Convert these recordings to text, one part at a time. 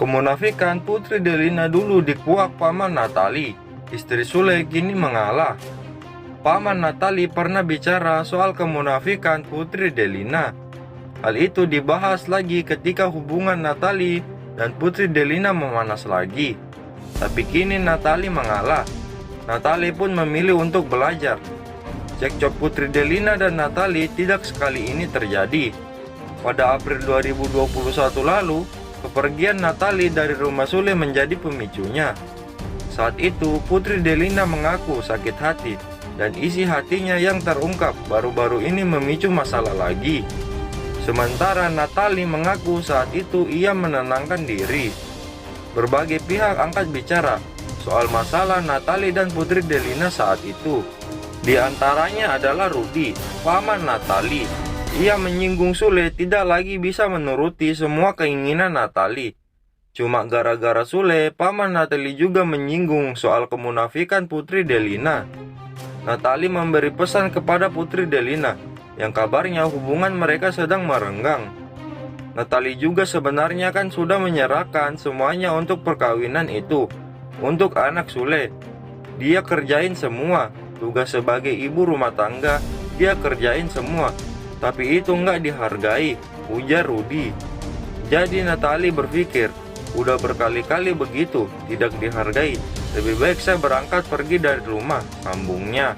Kemunafikan Putri Delina dulu dikuak Paman Natali. Istri Sule kini mengalah. Paman Natali pernah bicara soal kemunafikan Putri Delina. Hal itu dibahas lagi ketika hubungan Natali dan Putri Delina memanas lagi. Tapi kini Natali mengalah. Natali pun memilih untuk belajar. Cekcok Putri Delina dan Natali tidak sekali ini terjadi. Pada April 2021 lalu, kepergian Natali dari rumah Sule menjadi pemicunya. Saat itu, Putri Delina mengaku sakit hati, dan isi hatinya yang terungkap baru-baru ini memicu masalah lagi. Sementara Natali mengaku saat itu ia menenangkan diri. Berbagai pihak angkat bicara soal masalah Natali dan Putri Delina saat itu. Di antaranya adalah Rudi, paman Natali. Ia menyinggung Sule tidak lagi bisa menuruti semua keinginan Natali. Cuma gara-gara Sule, paman Natali juga menyinggung soal kemunafikan Putri Delina. Natali memberi pesan kepada Putri Delina yang kabarnya hubungan mereka sedang merenggang. Natali juga sebenarnya kan sudah menyerahkan semuanya untuk perkawinan itu, untuk anak Sule. Dia kerjain semua, tugas sebagai ibu rumah tangga, dia kerjain semua. Tapi itu nggak dihargai, ujar Rudi. Jadi Natali berpikir, udah berkali-kali begitu, tidak dihargai. Lebih baik saya berangkat pergi dari rumah, sambungnya.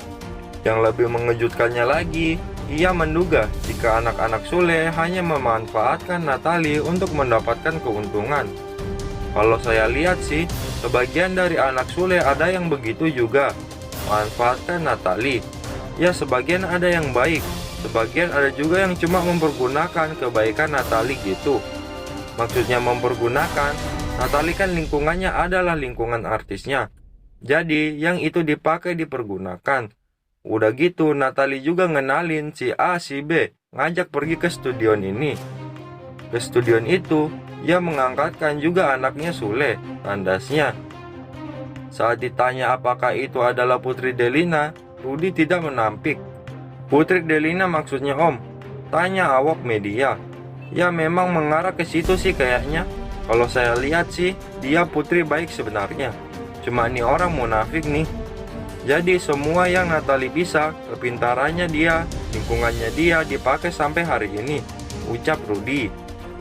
Yang lebih mengejutkannya lagi, ia menduga jika anak-anak Sule hanya memanfaatkan Natali untuk mendapatkan keuntungan. Kalau saya lihat sih, sebagian dari anak Sule ada yang begitu juga, manfaatkan Natali. Ya sebagian ada yang baik, sebagian ada juga yang cuma mempergunakan kebaikan Natali gitu. Maksudnya mempergunakan, Natali kan lingkungannya adalah lingkungan artisnya. Jadi yang itu dipakai dipergunakan. Udah gitu Natali juga ngenalin si A si B, ngajak pergi ke studion ini. Ke studion itu, ia mengangkatkan juga anaknya Sule, tandasnya. Saat ditanya apakah itu adalah Putri Delina, Rudi tidak menampik. Putri Delina maksudnya om, tanya awak media. Ya memang mengarah ke situ sih kayaknya. Kalau saya lihat sih, dia putri baik sebenarnya. Cuma ini orang munafik nih. Jadi semua yang Natali bisa, kepintarannya dia, lingkungannya dia dipakai sampai hari ini, ucap Rudi.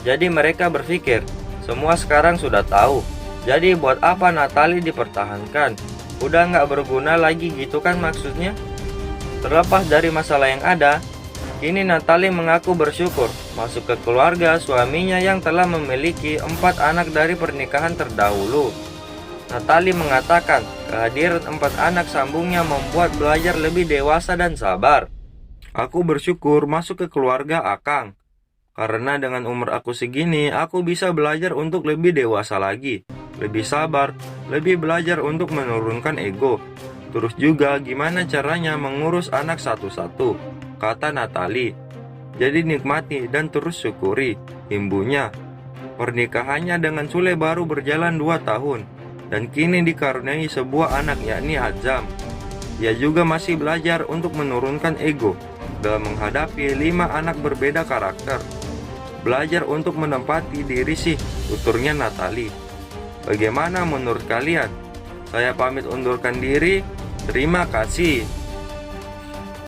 Jadi mereka berpikir, semua sekarang sudah tahu. Jadi buat apa Natali dipertahankan? Udah nggak berguna lagi gitu kan maksudnya? Terlepas dari masalah yang ada, kini Natali mengaku bersyukur masuk ke keluarga suaminya yang telah memiliki 4 anak dari pernikahan terdahulu. Natali mengatakan kehadiran 4 anak sambungnya membuat belajar lebih dewasa dan sabar. Aku bersyukur masuk ke keluarga Akang. Karena dengan umur aku segini, aku bisa belajar untuk lebih dewasa lagi. Lebih sabar, lebih belajar untuk menurunkan ego. Terus juga gimana caranya mengurus anak satu-satu, kata Natali. Jadi nikmati dan terus syukuri, imbunya. Pernikahannya dengan Sule baru berjalan 2 tahun. Dan kini dikaruniai sebuah anak yakni Azam. Ia juga masih belajar untuk menurunkan ego dalam menghadapi 5 anak berbeda karakter. Belajar untuk menempati diri sih, tuturnya Natali. Bagaimana menurut kalian? Saya pamit undurkan diri. Terima kasih.